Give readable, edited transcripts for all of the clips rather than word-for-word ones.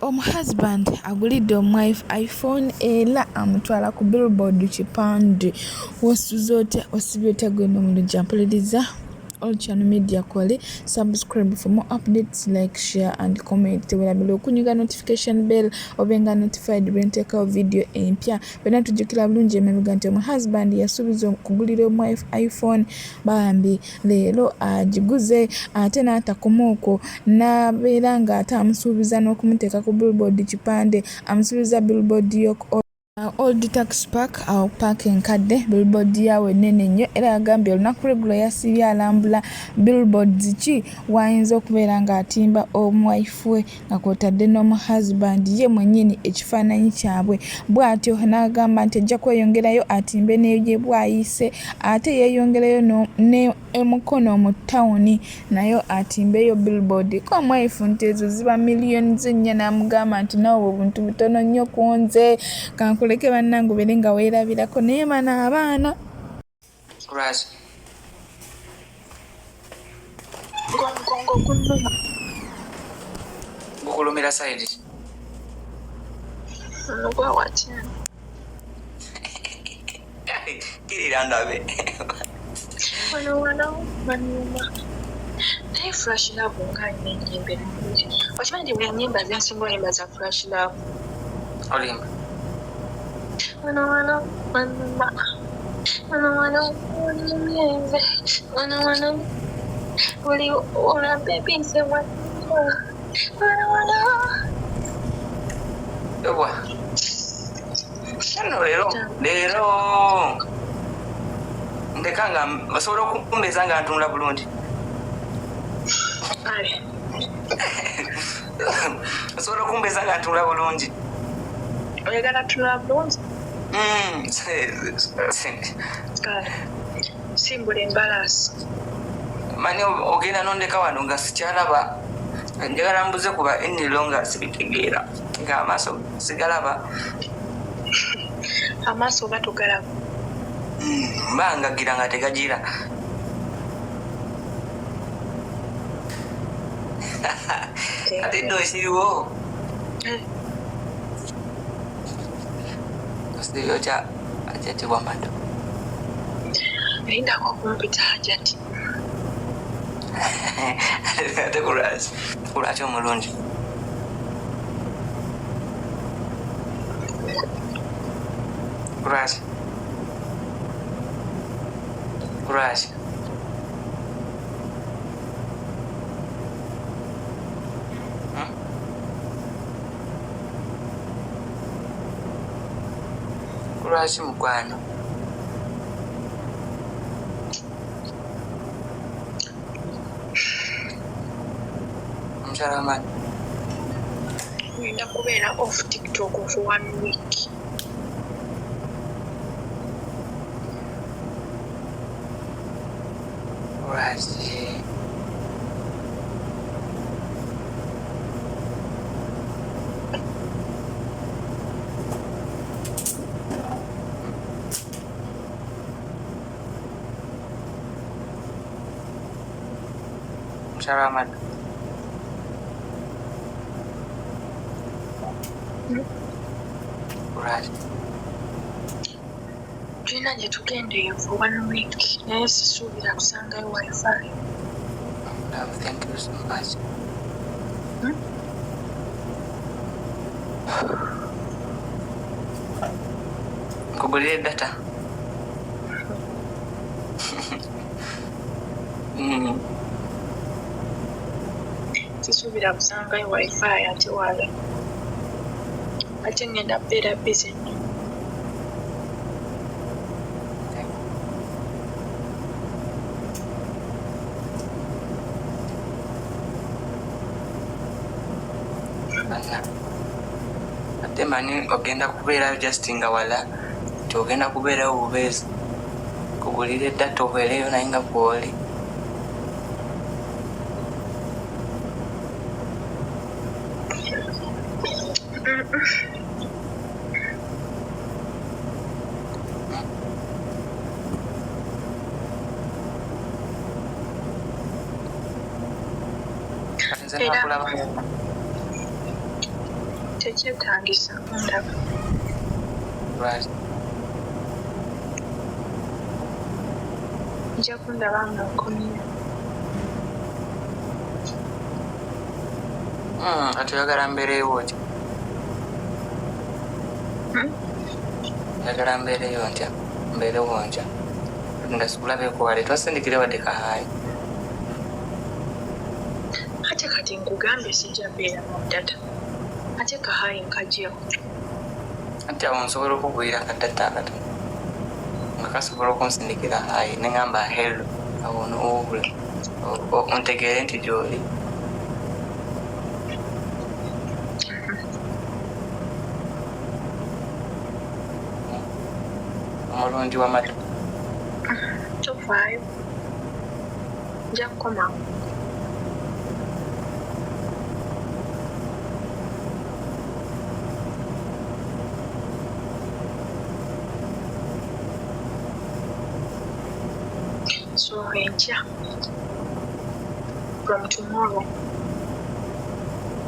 Omu-husband agulidde Omu-wife iPhone era amutwala ku billboard kipande. Wasuze otya osibye otya gweno omulujja mpuliriza all channel media call subscribe for more updates, like, share and comment. Tewelabira okunyiga notification bell obenga notified when ntekawo video empya. Bena tujjukira bulungi emabega nti Omu-husband yasuubiza okugulira Omu-wife iPhone bambi leero agiguze ate n'atakoma okwo n'abeera nga ate amusuubiza n'okumuteeka ku billboard kipande, amusuubiza billboard y'oku Old Tax Park awo paaka enkadde billboard yawe nnene nnyo era yagambye olunaku lw'eggulo yasibye alambula billboards ki wayinza okubeera ng'atimba Omu-wife we nga kw'otadde n'Omu-husband ye mwennyini ekifaananyi kyabwe. Bw'atyo n'agamba nti ajja kweyongerayo atimbe n'ye Bwayise ate yeeyongerayo n'Emukono mu ttawuni nayo atimbeyo billboard ko Omu-wife nti ezo ziba miliyoni zennya n'amugamba nti nawe obuntu butono nnyo ku nze kankuleke bannange obeere nga weerabirako naye bano abaana gukulumira saidi kirira ndabe wano naye Flash Love nga nina ennyimba ennungi okimanyi buli ennyimba zensinga olimba za Flash Love olimba wano myenge wano buli olabebi nze wano ewa kano leero ndekanga basobola okumbeeza nga ntunula bulungi basobola okumbeeza nga ntunula bulungi oyagala tunula bulungi simbula embalaasi mani ogenda nondeka wano nga sikyalaba njagala mbuze kuba enniro nga sibitegeera ng'amaaso sigalaba amaaso oba togalaba mba ngagira nga tegagira ate ddo esiriwo osiriwo akyatibwa mado erindako okumpita hajati ate kulwaki omulungi kulwaki kulwaki mukwano omukyala wamani ngenda kubeera off TikTok for 1 week lwaki omukyala wamani lwaki tulina gye tugendeyo for 1 week naye sisuubira kusangayo wifi. Thank you so much. Nkugulire data. Sisuubira kusangayo wifi ate wala ate ngenda kubeera busy nnyo. Ate mani ogenda kubeerayo just nga wala nti ogenda kubeerayo bubeezi kugulira eddata obeereyo naye nga bw'oli tekyetagisa ndaba. Right. Nja kundaba nga nkomye. Kati oyagala mbeereyo otya? Oyagala mbeereyo ntya? Mbeerewo ntya? Nga sikulabeeko wale twasindikire wadde kahaayi. Ate kati nkugambe sijja mbeera mu ddata. Ate kahaayi nkagyewo. Anti awo nsobola okugwira akadata akatono nga kasobola okunsindikira haayi ne ngamba hello awo noobula ontegeere nti gy'oli. Omulungi w'amatu. Tofaayo. Nja kukomawo. So enkya from tomorrow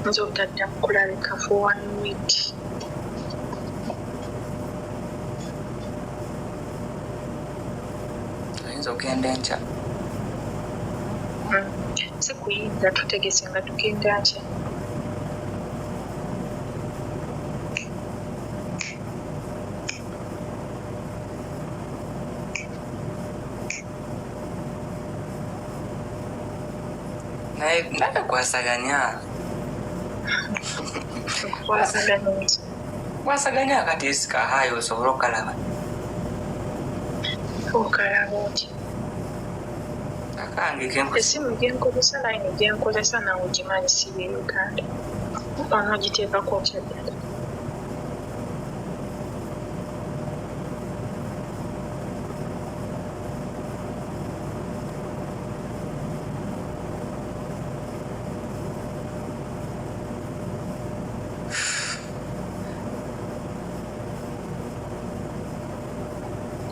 nza obutaddamu kulabika for 1 week. Oyinza okgenda enkya. Si kuyinza tutegese nga tugenda nkya. Naye kwasaganya. Kwasaganya ki? Kwasaganya kati esika haayi osobola okalaba. Okalaba oti? Akange kenkozesa. Essimu gyenkozesa layini gyenkozesa nawe ogimanyi siba e Uganda. Onogiteekako otya ddala?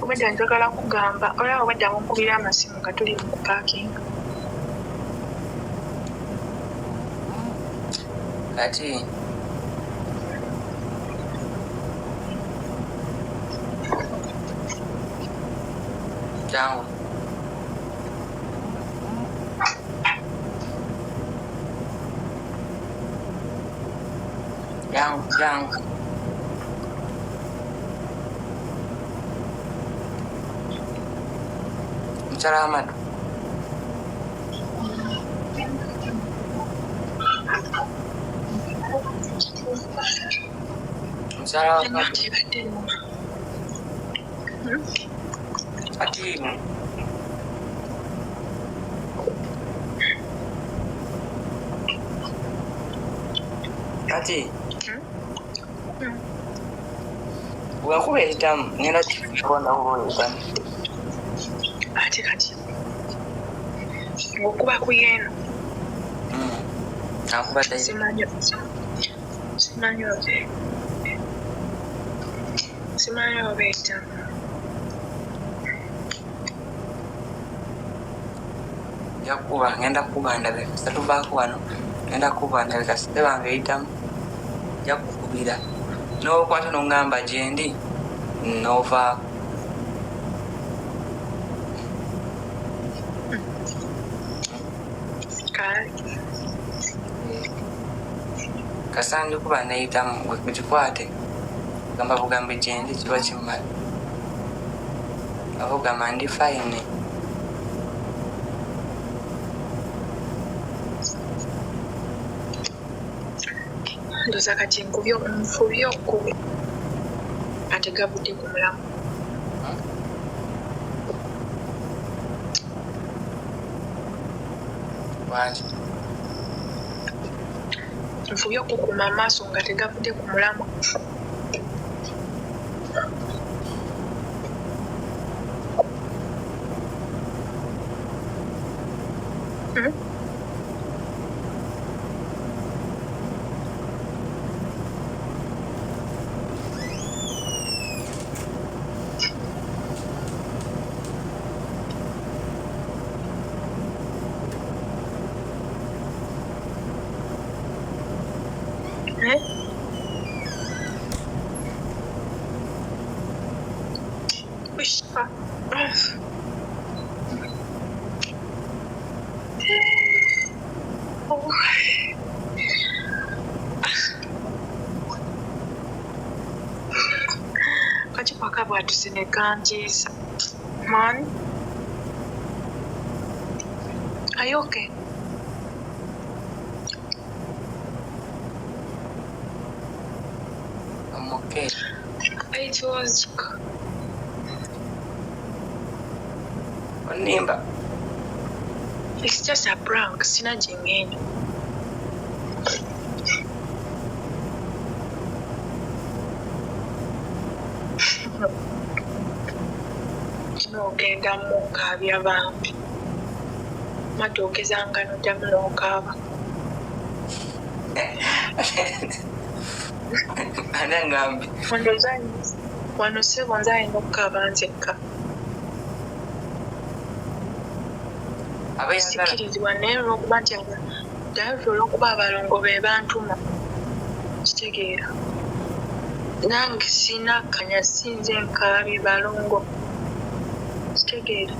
Obwedda njagala kugamba olaba obwedda munkubira amasimu nga tuli mu kupaakinga. Kati jangu jangu mukyala w'amatu. Mukyala w'amatu. Kati bwenkuba eyitamu ngenda kikonawoyegana. Ate kati okuba ku yeeno akubadde simanyi oba eyitamu. yakuba ngenda kuba ndabe kasatuvaako wano ngenda kuba ndabe kasite bange eyitamu jakukubira n'okwata n'ongamba gyendi n'ovaako. Kasandi kuba neyitamu gwekikwate gamba bugambe gyendi kiba kimala abugamba ndi fayini. Ndoza kati nfubye okkubi ate gavudde ku mulamu. Wangi nfubye okukuma amaaso nga tegavudde ku mulamu. waka bw'atusine kanjiisa. Man, are you okay? I'm okay. It was... Onimba. It's just a prank. Sina jingine. N'ogenda mukaabya bambi. Matoogezanga n'oddamu n'okaaba. Anangambi. Wano ssebo nze alina okukaaba nzekka. Sikirizibwa naye olw'okuba nti dayoti olw'okuba abalongo be bantuma. Kitegeera. Nange sina kanya sinze nkaabye balongo. Kitegeera.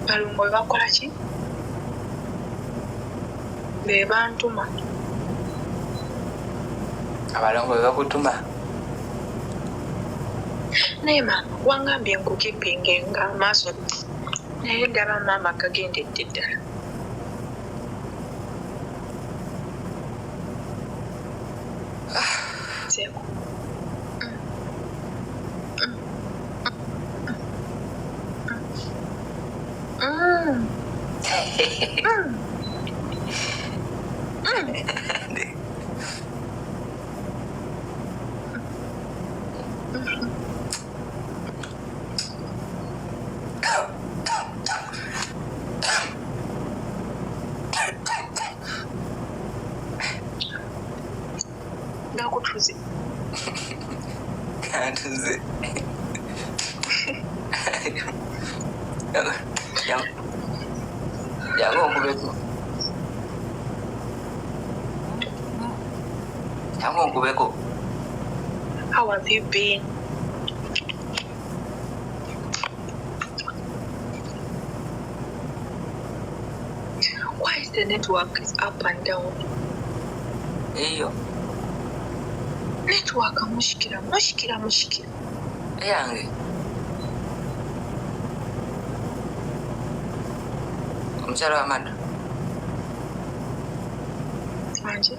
Balongo be bakola ki? Be bantuma. Abalongo be bakutuma. Naye maama wangambye nkukipinge nga amaaso naye ddala maama gagendedde ddala. Seeko. Nakutuze. Kantuze. Jangan okubeko. Jangan okubeko. How have you been? Why is the network is up and down? Eyo. Network mushkila. Eyange. Omukyala wa Mado. Anje.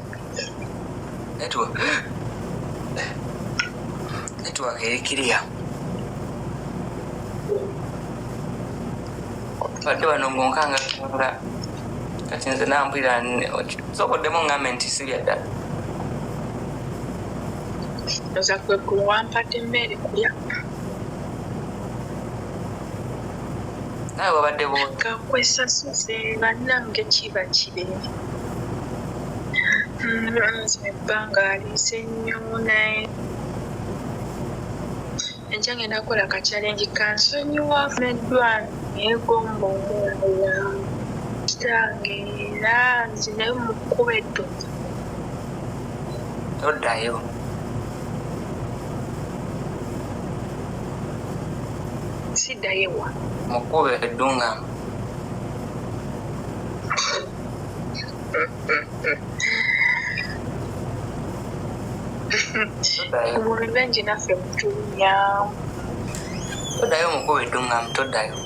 Network eri kiriya. Badde bano ngonkanga kula. Kati nze nampulira sokoddemu ngambe nti sirya ddala. Oza kweggulu wampadde emmere kulya. Nawe wabadde bw'oti. Kakwesasuze bannange kiba kibe. Nze ebbanga aliise nnyo naye. Enkya ngenda kukola ka challenge kansonyiwa neddwa neegomba omulala. Kitange era nze naye mukuba eddonza. Toddayo. Siddayo ewa. Mukube eddungama. Mu revenge naffe mutunya. Toddayo mukube eddungama, toddayo.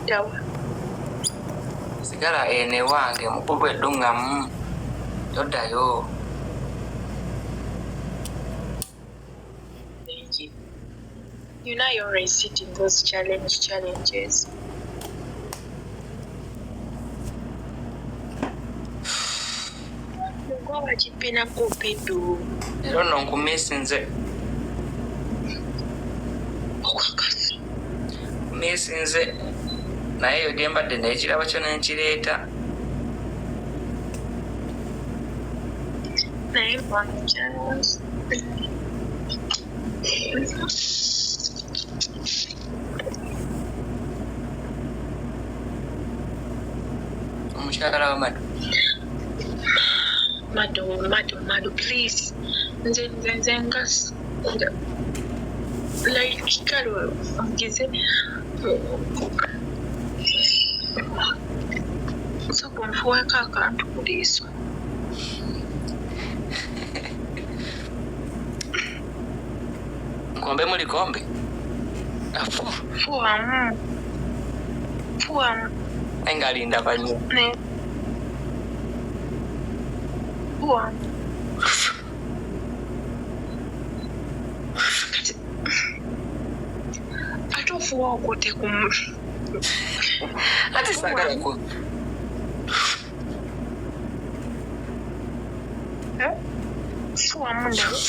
Tawa. Sigala ene wange mukube eddungama. Toddayo. Thank you. You know you always sit in those challenges. Ngoba kipina kupidu. Ero nno nkumisinze. Okakasi. Kumisinze. Naye yo gye mbadde n'ekirabo kyo n'enkireeta. Naye mwanjaz. Omukyala wa Mado. Mado, please. Nze ngas. Like, kalo, ngize. So, kunfuweka akantu ku liiso. kombe muli kombe fuamu engalinda banyo fuamu ate ofuwa okote kumu ate sagala ko fuamu ndawo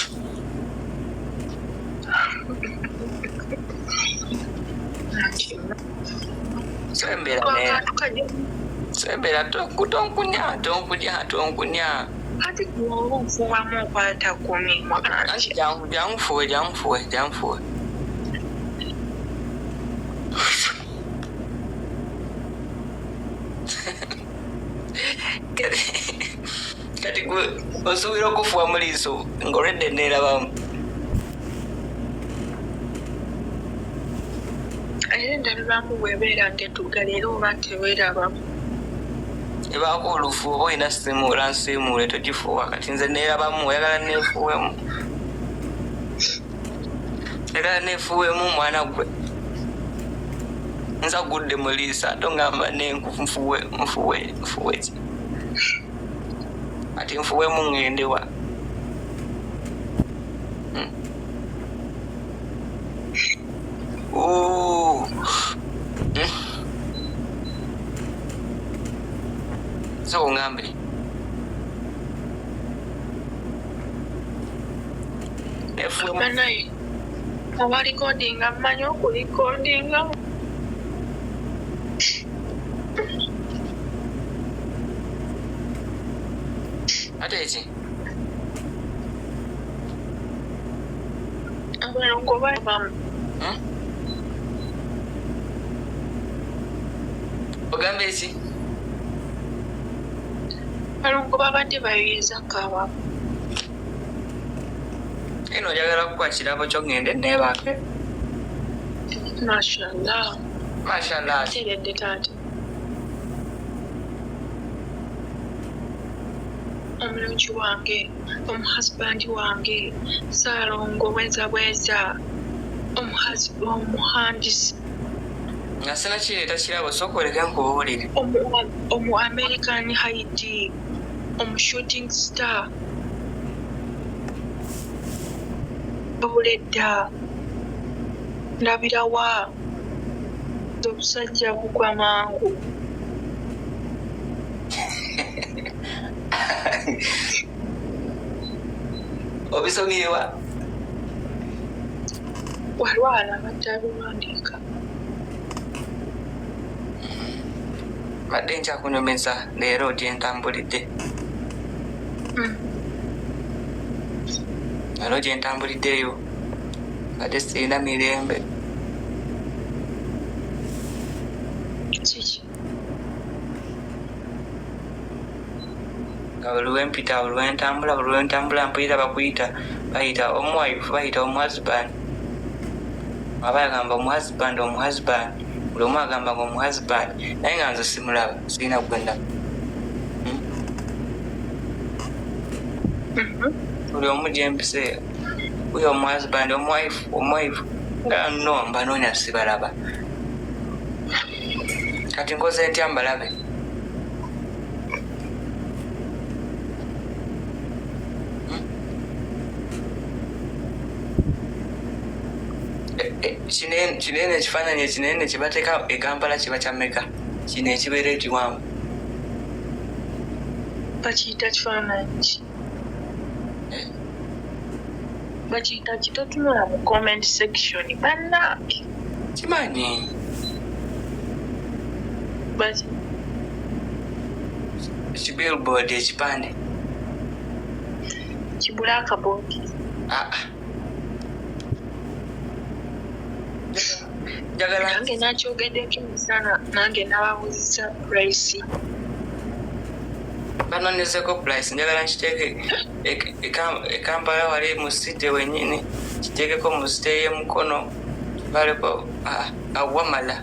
sembera tonkunya ati kufuwamu okwata kumi janfuwe kati osuubira okufuwa mu liiso ng'olwedde neerabamu era endabiramu bwebeera ntetuggala era oba teweerabamu ebaako olufu oba olina simuula nsiimuule togifuuwa kati nze neerabamu oyagala neefuuwemu mwana gwe nza gudde mu liisa tongamba nenku nfuwe ki ati nfuwemu ŋŋendewa so ŋŋambe naye abalikodinga mmanyi okulikodinga ate eki abalongo babamu ogambe eki balongo babadde bayiriza kawamu eno oyagala kukuwa kirabo kyogende neebake mashallah teredde taata omulungi wange omuhusbandi wange Saalongo bweza omuhandisi nga sina kireeta kirabo sokoleka nkubuulire omu-American Haiti omu-shooting star obuledda ndabirawa obusajja bugwa mangu obisomirewa walwala batabiwandiika badde nkyakunyumisa leero gyentambulidde leero gyentambuliddeyo badde sirina mirembe kiki nga buli lwempita buli lwentambula mpulira bakuyita bayita omu-wife bayita omu-husband aba yagamba omu-husband buli omu agamba nga omu-husband naye nga nze simulaba sirina gwenda buli omu gyempise uyo omu-husband omu-wife nga nno mbanoonya sibalaba kati nkoze ntya mbalabe kinene ekifaananyi ekinene kyebateeka egampala kiba kyameka kino ekibeera ekiwanvu bakiyita kifaananyi ki bakiyita kitotunula mu comment section bannange kimanyi kibillboard ekipande kibulakaboodi nange nakyogeddeko emisana nange nababuzisa price banonezeko price njagala nkiteeke ekampala wali mu city wenyini kiteekeko mu city y'emukono baleko awamala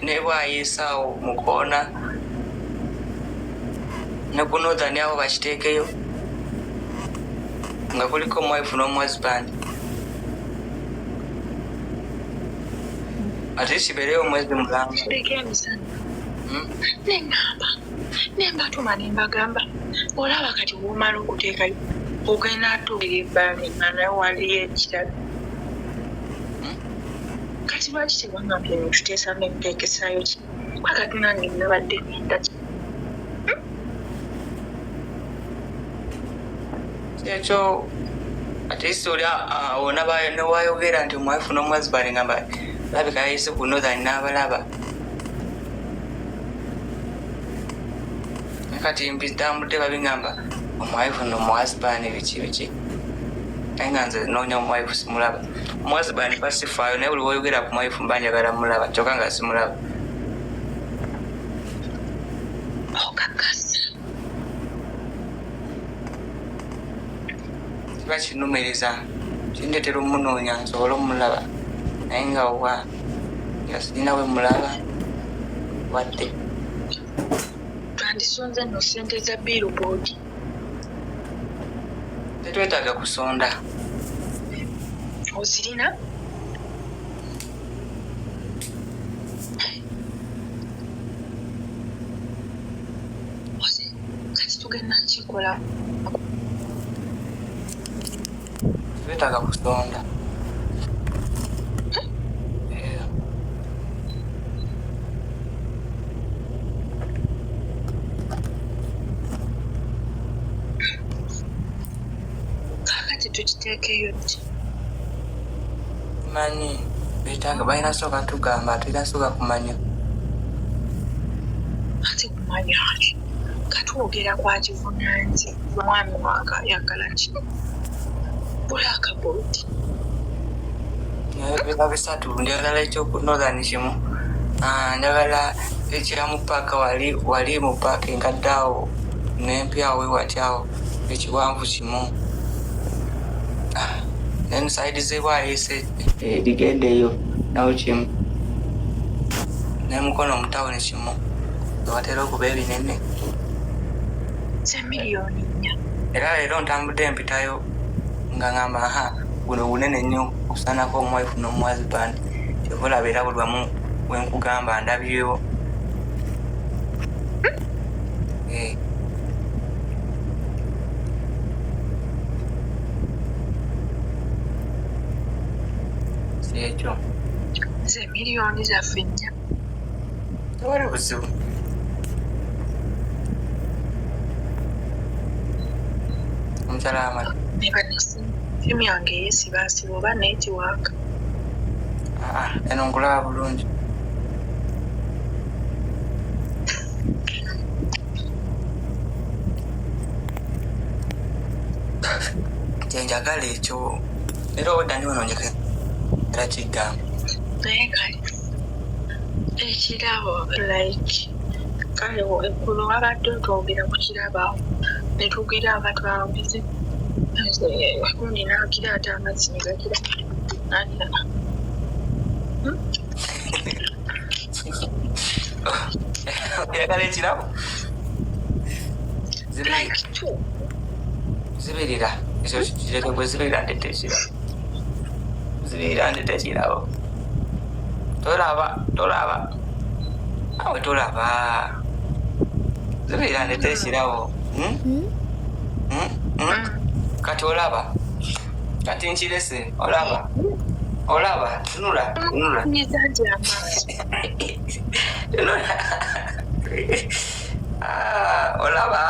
nebwayiisaawo mukoona ne ku northern awo bakiteekeyo nga kuliko omu-wife n'omu-husband ate kibeere omwezi mulamba leka emisana nembatuma nembagamba olaba kati womala okuteekayo ogenda atuukira ebbaala naye waliyo ekirala kati lwaki tebangambye netuteesa nenteekesayo ki kwakati nange nabadde ngenda ekyo ate isoli ona newayogera nti omu-wife n'omu-husband ngamba labika yayise ku northern n'abalaba kati mbitambudde babingamba omu-wife n'omu-husband biki naye nga nze noonya omu-wife simulaba omu-husband pasifaayo naye buli woyogera ku mu-wife mba njagala mulaba kyokka nga simulaba kiba kinumiriza kindetera omunoonya nsobole omulaba naye nga wa nga sirina we mulaba wadde twandisonze no sente za billboard tetwetaaga kusonda ozirina kati tugenda kikola tetwetaaga kusonda tukiteekeyo ki manyi betaaga balina sooka tugamba tulina sooka kumanya ate kumanya ki katwogera kwakivunanzi omwami wange ayagala kino bulakaboodi bira bisatu njagala ekyokunorthern kimu njagala ekira mu paaka wali mu paaka enkaddeawo nempyawo ewatyawo ekiwanvu kimu nenside zebwayise ligendeeyo nawo kimu nemukono omutawuni kimu ewatera okuba ebinene ze miliyoni 4 era leero ntambudde mpitayo nga ngamba guno bunene nnyo okusaanako omu-wife n'omu-husband kyova olaba era buli wamu wenkugamba ndabyewo ekyo ze miliyoni zaffe 4 tewali buzibu omukyala amala simu yange eyesibasiba oba netiwaaka eno nkulaba bulungi kyenjagala ekyo era obwedda ndiwononyeka era kigamba naye kale ekirabo like kale eggulu wabadde otwogera ku kirabawo netugira abatwabuze gundi nagira ate amazzi negagira oyagala ekirabo zibirira ekyo kireke bwe zibirira ndete ekirabo zibirira ndete ekirabo tolaba awe tolaba zibirira ndete ekirabo kati olaba kati nkirese olaba tunula olaba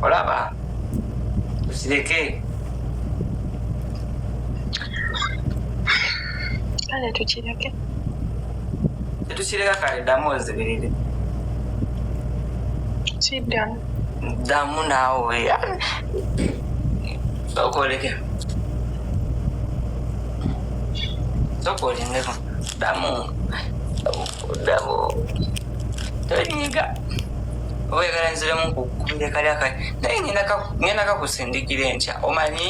olaba tukireke kale tukireke tetukireka kale ddamu ozibirire kiddamu ddamu naawe sooka oleke sooka olingeko ddamu tolinyiga oyagala nziremu nkukubire kalya kale naye ngenda kakusindikira enkya omanyi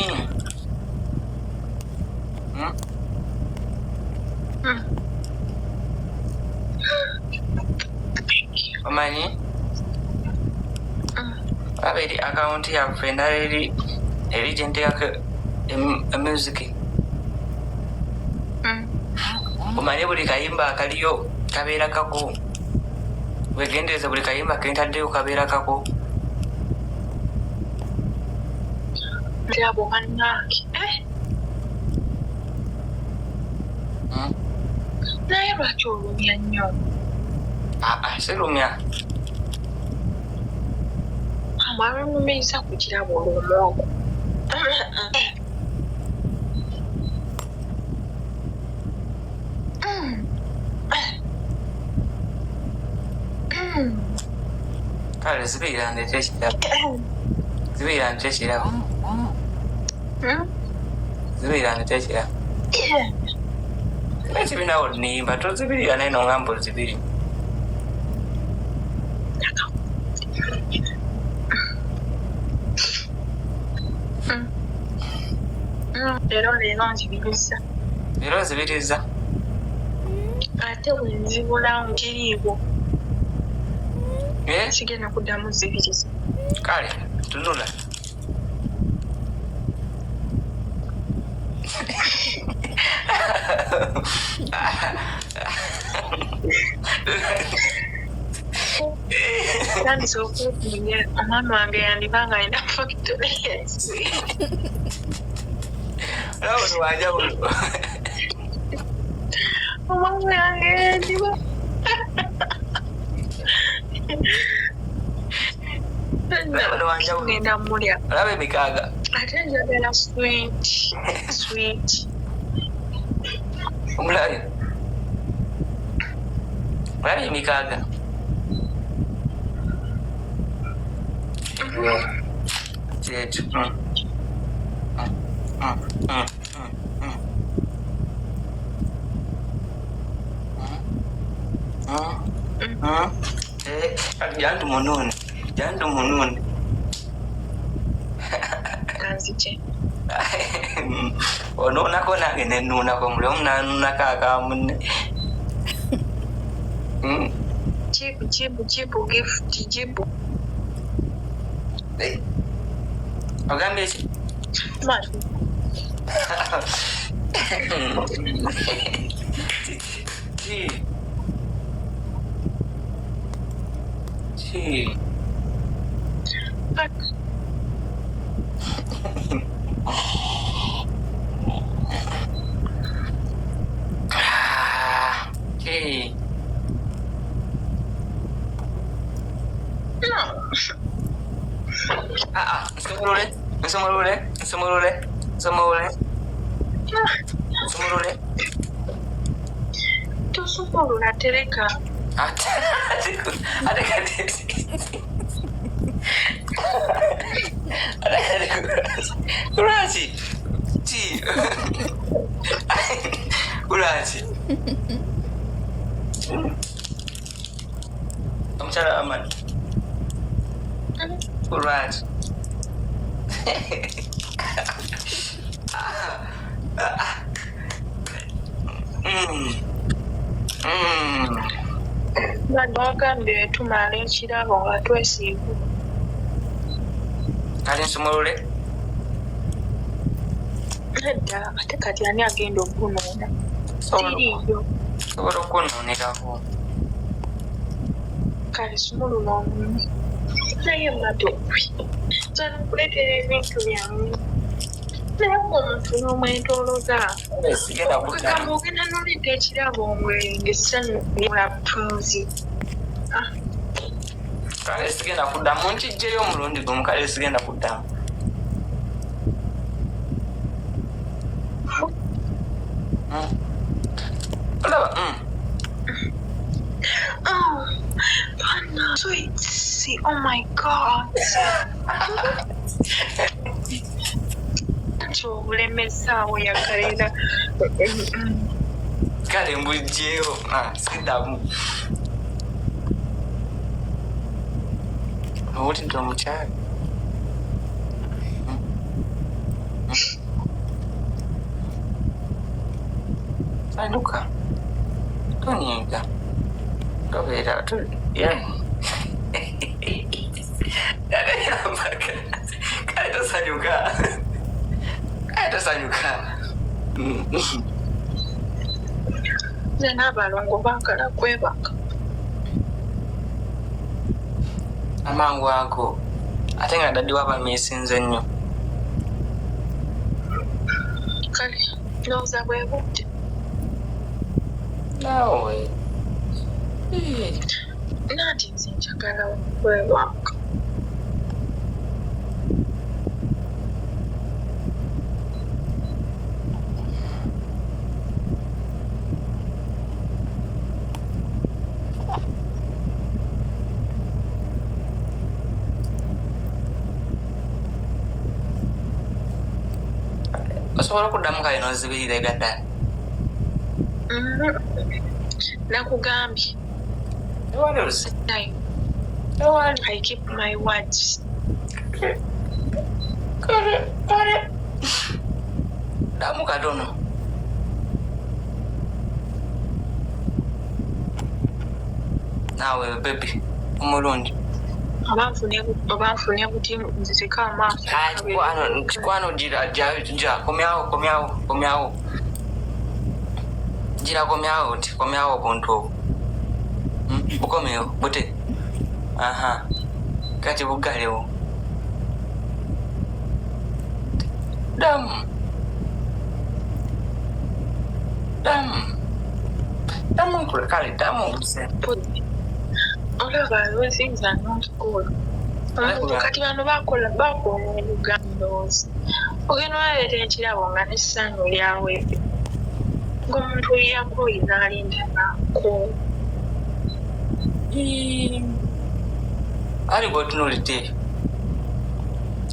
omanyi olaba eri akawunti yaffe endala eri gyenteekako emusiki omanye buli kayimba akaliyo kabeera kako wegendereza buli kayimba kentaddeyo kabeera kako abo bannange naye lwaki olumya nnyo sirumya amwalunumiriza ku kirabo olwomwogo kale zibirira ndete ekirabo zibirira ndete ekirabo zibirira ndete ekirabo ekibinawo nimba tozibirira naye nongamba ozibiri leero nzibiriza leero nzibiriza ate wenzibula nkiriibwo sigenda kuddamu zibiriza kale tunula tandise okwekunya omwami wange yandibanga alina factories wanjawulo omwami wange yandiba ngenda mulya olaba emikaaga ate njagala sweet omulabe olaba emikaaga kyetu jantu munune kanzije onuunako nange nenuunako muli omu nanuunako akamunne jibu gift jibu ogambye eki nsumulule tosumulula tereka Kurasi omukyala amani kurasi bagambye tumala ekirabo nga twesiivu kale nsumulule edda ate kati ani agenda okunuuna siriiyo sobola okunuunirako kale sumulula omume naye matokwi nzala okuleetera ebintu byange naye omuntu n'omwentoloza kugamba ogenda nolidde ekirabo ngaessanyu latunzi kale sigenda kuddamu nkijjeyo omulundi gumu kale sigenda kuddamu olaba Anna, sweet. Oh my God. Chobulemesaawo yakalira kale mbujjeyo siddamu owulidde omukyala saduka tonyiga tobeera Kale tosanyuka. Kale tosanyuka. Nze n'abalongo baagala kwebaka. Amangu ago. Ate nga daddi waba meesinze nnyo. Kale ndowooza bwe budde. Naawe. Nanti nze njagala kwebaka. Osobola okuddamu kale n'ozibirira ebyaddaala. Nakugambye. Ewali olusi. I keep my words. Kale. Ddamu katono. Naawe baby omulungi. Obanfunye buti nzizika amaaso. Kikwano gira komyawo. Gira komyawo obuntu obwo. Bukomewo bute. Aha. Kati bugalewo. Damu kale damu buse. Olaba lwezinza n'otukola. Omuntu kati bano bakola oluganda olwozi. Ogenda waleeta ekirabo nga n'essanyu lyawebwe. Ng'omuntu yakoyi n'alinda nako. Ali bw'otunuulidde.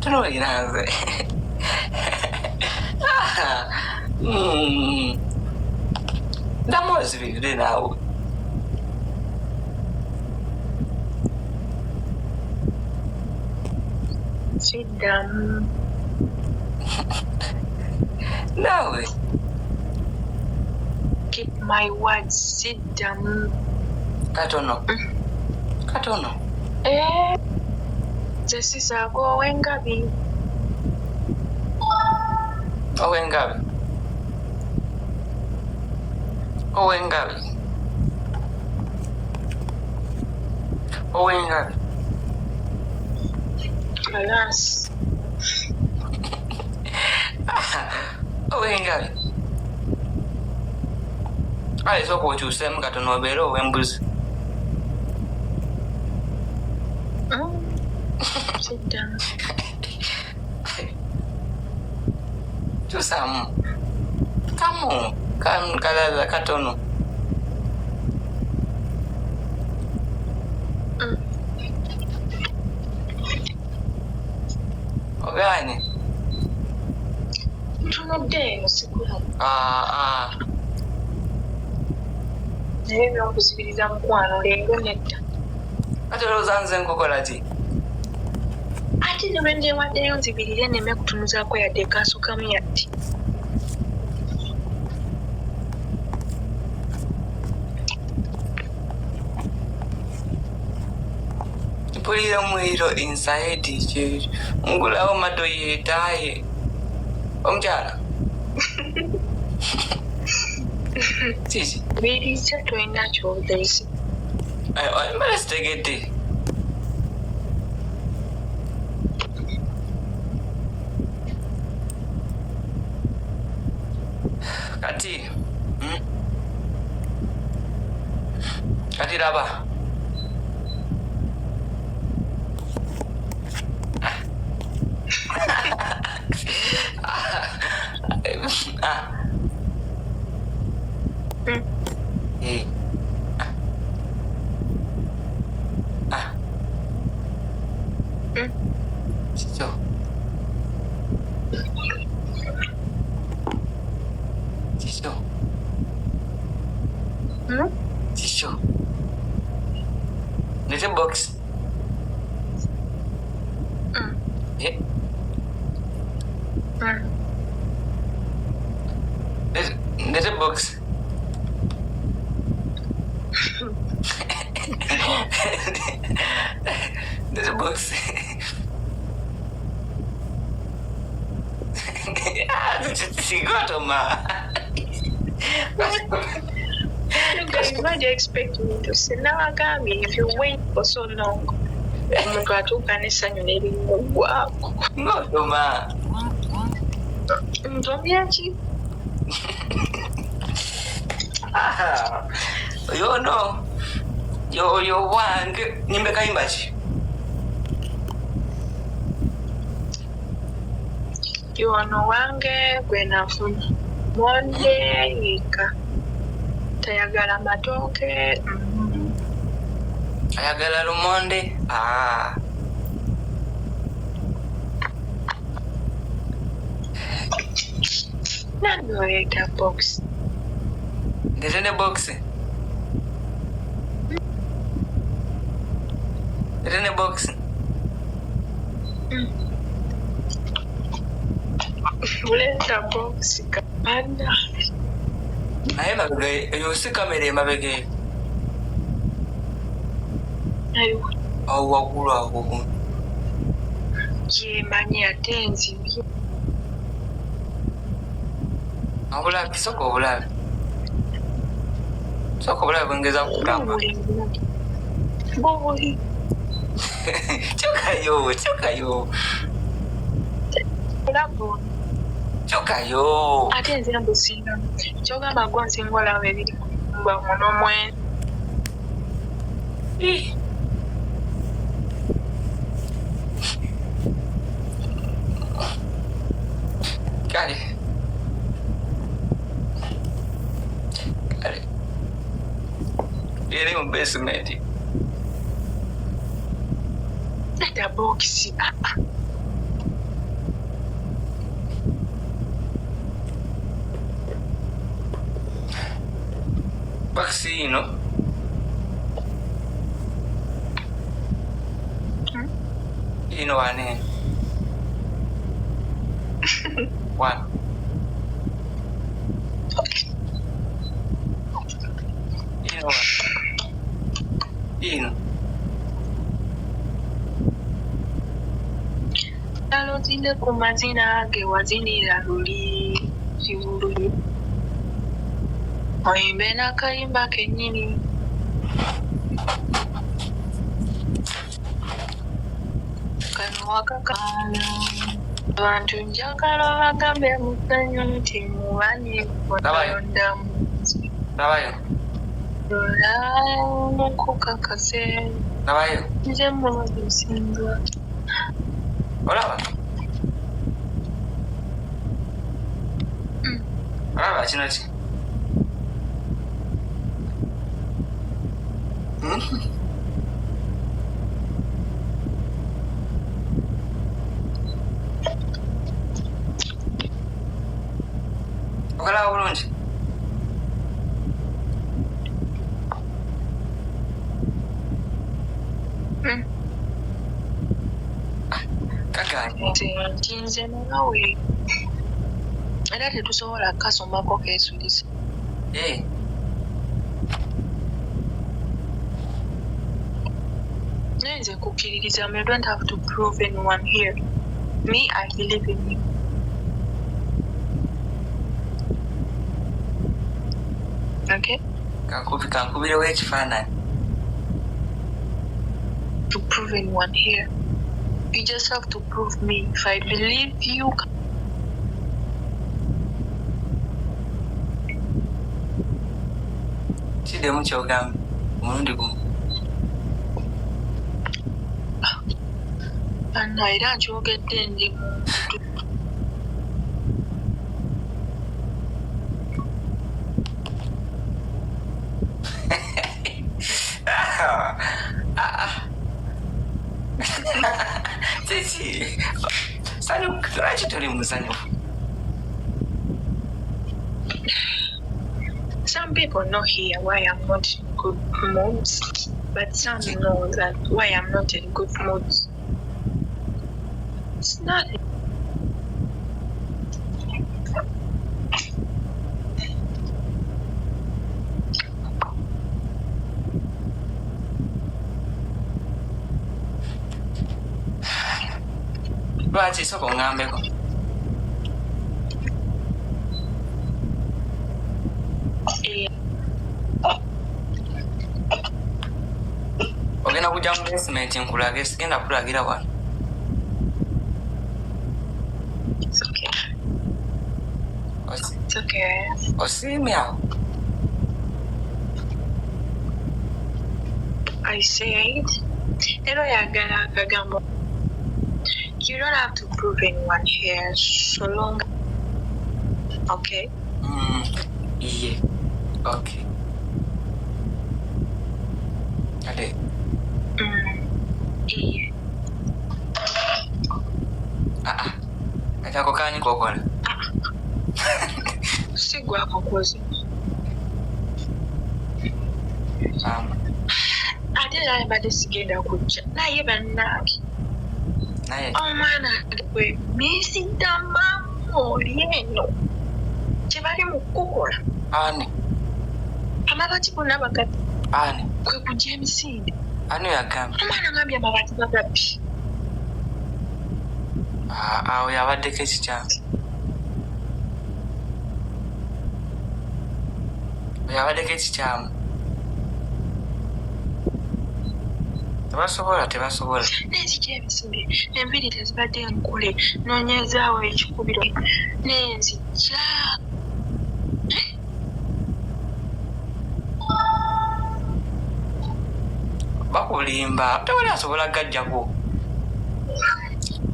Tunuulira nze. Ddamu ozibirire naawe. Siddamu. Naawe. Keep my words. Siddamu. Katono. Nze sisaako ow'engabi. Ow'engabi. Alas. Ow'engabi. Ale sooka okyuseemu katono obeere ow'embuzi. Siddamu. Kyusaamu. Kamu. Kalala katono. Ogaanye. Ntunudde eno sikulaba. Naye ebyokuzibiriza mukwano leero nedda. Kati olowooza nze nkukola ki? Ate ne bwe ndeewaddeyo nzibirire nneme kutunuzaako yadde kaasukamu yadde. Mpulira omuliro inside ngulawo mado yeetaaye. Omukyala. Kiki? Biriza tolina ky'obuteesi. Mbale sitegedde. Kati laba. Chicho. Little box. Yeah. Little box. Little box. Sigotoma. Look, guys, why do you expect me to say? Now, Agami, if you wait for so long, I'm going to open esanyu ne Billboard. Ngotoma. Ntomyachi? Yo no. Yo wange nimbe kaimbachi. You ono wange gwe nafuna monde yeka tayagala matooke Ayagala lumonde. nano yeka box Ndetende box. Ndetende box. uleta box kapanda Naye mabege yo si kamera mabege. ayo Awagulu awo. ye mani atenzi Abula kisoko obulabe. Soko obulabe ngeza kugamba. boli Chokayo. ulabo Chokayo. atenzi ambusinga kyogamba gonzi ngola bebiri ngwa muno mwe Kale. Yeri mu basement. leta box Vaccino. Ino wane. One. Ino. alozinde ku mazina ge wazinira luli kibulu oyimbe n'akayimba kennyini kano wakakaala abantu njagala bagambe muzanyo nti mubanye kutonda Nabayo. lola mukukakase Nabayo. nze mubagusinga Olaba. Olaba kino ki? Okolaba bulungi. nti nze nawe era tetusobola kukasomako keesuliza naye nze kukkiririza I don't have to prove anyone here. Me, I believe in you. Okay? Kankubirewo ekifaananyi. To prove anyone here. You just have to prove me. If I believe you, Kiddemu ky'ogamba omulundi gumu. Anna era nkyogedde ndi muntu. Kiki? Lwaki toli musanyufu? Some people know here why I'm not in good moods, but some know that why I'm not in good moods. It's nothing. Lwaki sooka ongambeko? ogenda kujja mu basement nkulage sigenda kulagira wano. It's okay. Osiimye awo. I said, hello, Yagala Kagambo. You don't have to prove anyone here so long. Okay? Yeah. Okay. Ade. Yeah. Akako kani kokola. Sigwa kokozi. Ate naye badde sigenda kujja naye bannange omwana gwe misidamamu oli eno kye bali mu kukola ani amabaati gonna bagabbi ani kwe kujja emisinde ani yagamba omwana ngambye amabaati bagabbi awo yabaddeko ekikyamu yabaddeko ekikyamu tebasobola n'enzija emisinde enviiri tezibadde nkule noonyezaawo ekikubiro n'enzija bakulimba tewali asobola gajjako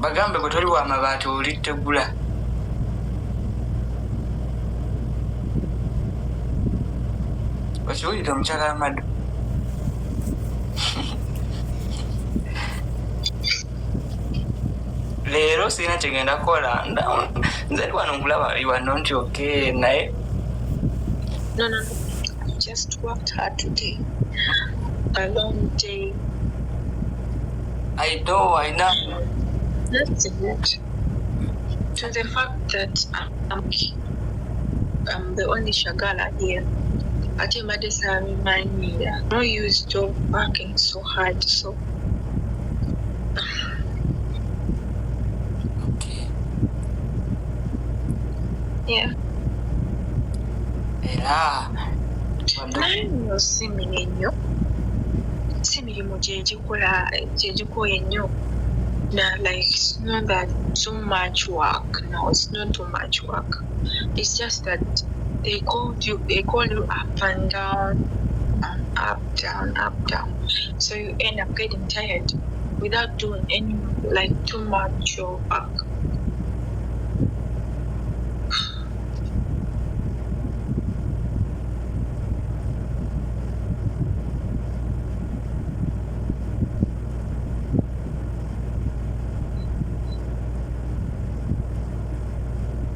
bagambe gwe toli wa mabaati olittegula okiwulire omukyala Amadu leero sirina kyegenda kukola nze wano nkulaba wano nti okay naye No. I just worked hard today. A long day. I know. That's it. To the fact that I'm the only Shagala here. I think my days remind me that I'm not used to working so hard. So. Okay. Yeah. Naye nno si mirimu gyegikola ennyo like it's not that too much work. No, it's not too much work. It's just that they call you up and down and up down, so you end up getting tired without doing any like too much work.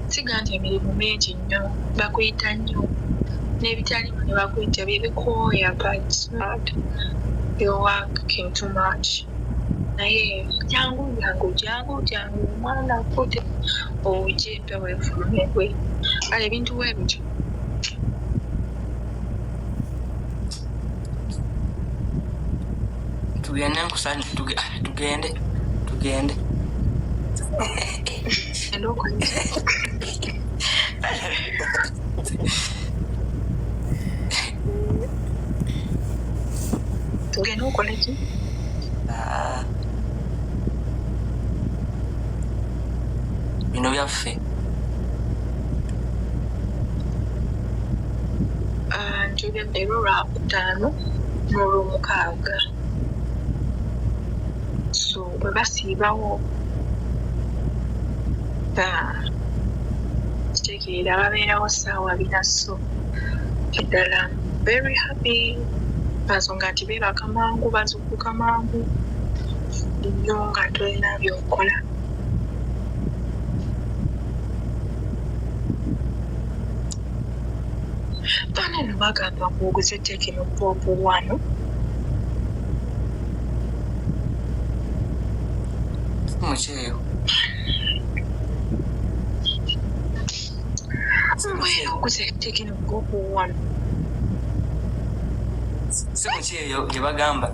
Siga nti emirimu mingi nnyo bakuyita nnyo n'ebitalimu ne bakuyita bibikooya but not you're working too much. Naye jangu omwana akute ojempe weefulumegwe ale ebintu weebityo tugende nkusanye tugende tugenda okola ki? bino byaffe ntugende olw'olwakutaano n'olw'omukaaga so bwe basiibawo kitegeera babeerawo ssaawa bina so eddala very happy bansonga nti beebaka mangu bazukuka mangu nnyo nga tolina byokola baana eno bagamba kuoguze tekino popu wano mukyeyo oguze tekino popu wano si mukyeyo gye bagamba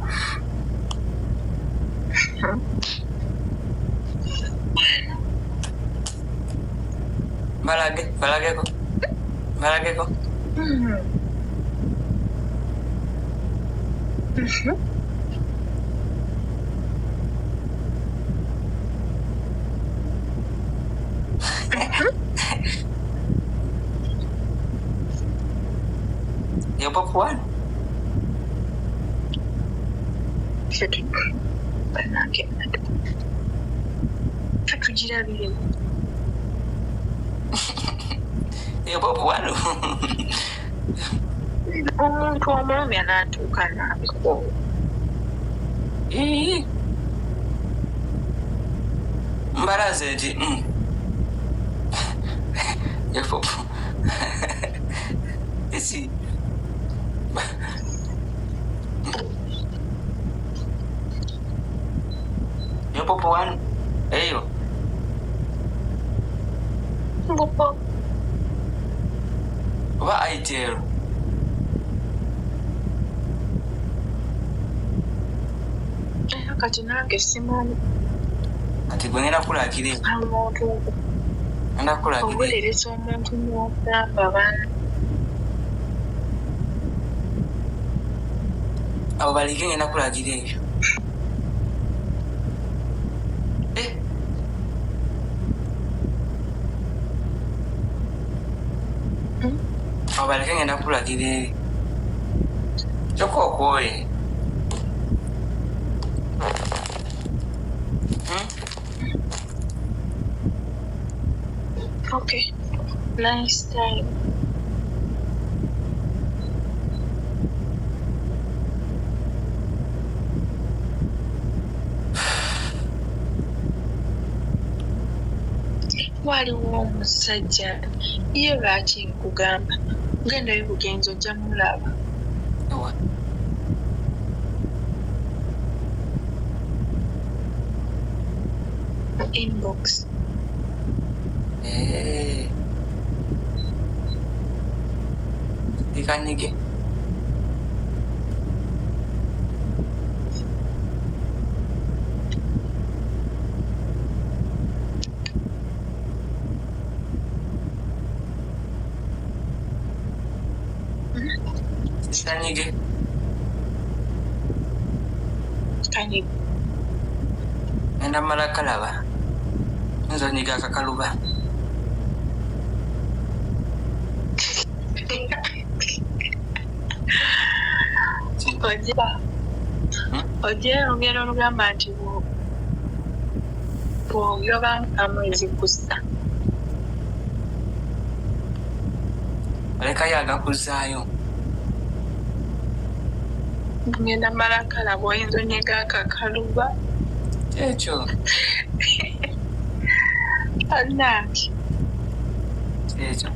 balageko Yo papa one. Bannange katugirabire Yo papa one. Omuntu omwami anaatuuka n'abikoowa. Mbalaze nti yo papa. Esi. Yo papa one. Eyo. Mbupo Oba ayiteero. kati nange simanyi Kati gwe ngenda kulagira ebyo. omuntu Ngenda kulagira ebyo. obulereza omuntu n'ogamba baana Abo baleke ngenda kulagira ebyo. Abo baleke ngenda kulagira ebyo. Kyokka okwoye. Okay, nice time. Waliwo omusajja ye lwaki nkugamba ngendayo bugenzi ojja mulaba Ewa. mu inbox. Ikanyige. Ikanyige. Kani Ngenda mala kalaba. Nzo nyiga akakaluba. ojja olugero olugamba nti bw'oyoba amwezi gusa Olekayo agakuzaayo. ngenda mala kalaba oyinza onyiga akakaluba Ekyo. bannange Ekyo.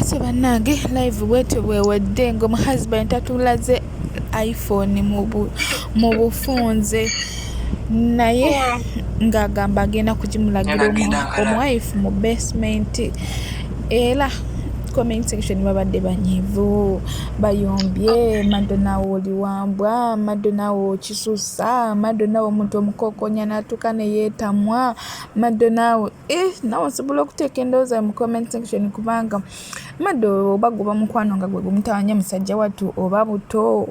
So bannange live bwetyo bwewedde ng'omu-husband tatulaze iPhone mu bufunze naye ng'agamba agenda kugimulagira omu-wife mu basement era comment section babadde banyivu bayombye Madonna oli wambwa Madonna okisusa Madonna omuntu omukokonya natuka ne yeetamwa Madonna nawe osobola okuteeka endowooza mu comment section kubanga Maddo oba guba mukwano nga gwe gumutawanya musajja wattu oba buto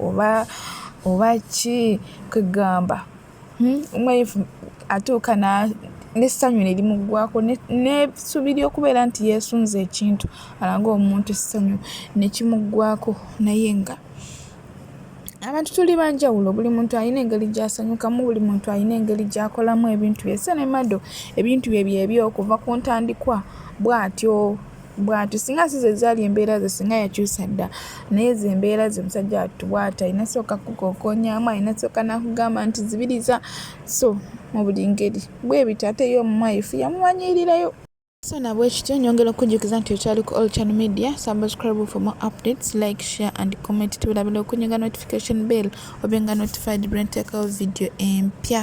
oba ki kwegamba omwife atuuka n'essanyu ne limuggwako n'essuubi ly'okubeera nti yeesunze ekintu alanga omuntu essanyu ne kimuggwako naye nga abantu tuli banjawulo buli muntu alina engeri gy'asanyukamu buli muntu alina engeri gy'akolamu ebintu bye se ne Maddo ebintu bye byebyo okuva ku ntandikwa bw'atyo singa si ze zaali embeera ze singa yakyusa dda naye ze embeera ze musajja wattu bw'ati alina sooka kukokonyamu alina sooka nakugamba nti zibiriza so mu buli ngeri bwe bityo ate ye omu-wife yamumanyirirayo. So nabwe kityo nyongera okujjukiza nti okyali ku All Channel Media. Subscribe for more updates, like, share and comment. Tubulabira okunyiga notification bell obenga notified bwe nteekawo video empya.